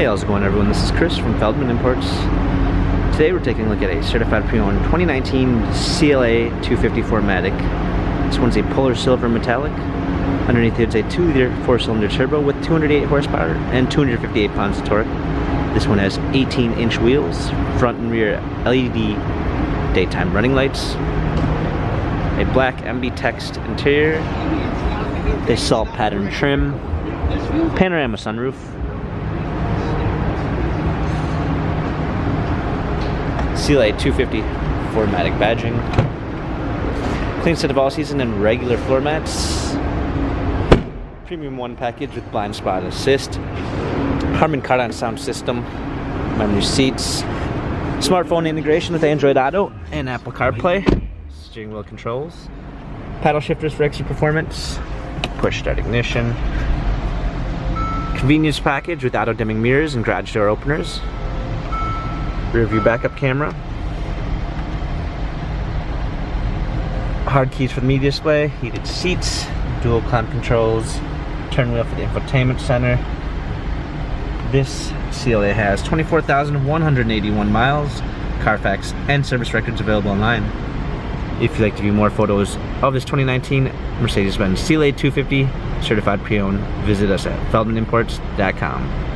Hey, how's it going everyone? This is Chris from Feldmann Imports. Today we're taking a look at a certified pre-owned 2019 CLA 250 4MATIC. This one's a polar silver metallic. Underneath it's a 2-liter 4-cylinder turbo with 208 horsepower and 258 pounds of torque. This one has 18-inch wheels, front and rear LED daytime running lights, a black MB text interior, a salt pattern trim, panorama sunroof, CLA 250 4MATIC badging, clean set of all-season and regular floor mats, Premium 1 package with blind spot assist, Harman Kardon sound system, memory seats, smartphone integration with Android Auto and Apple CarPlay, steering wheel controls, paddle shifters for extra performance, push start ignition, convenience package with auto dimming mirrors and garage door openers, rear view backup camera, hard keys for the media display, heated seats, dual climate controls, turn wheel for the infotainment center. This CLA has 24,181 miles, Carfax and service records available online. If you'd like to view more photos of this 2019 Mercedes-Benz CLA 250 certified pre-owned, visit us at feldmanimports.com.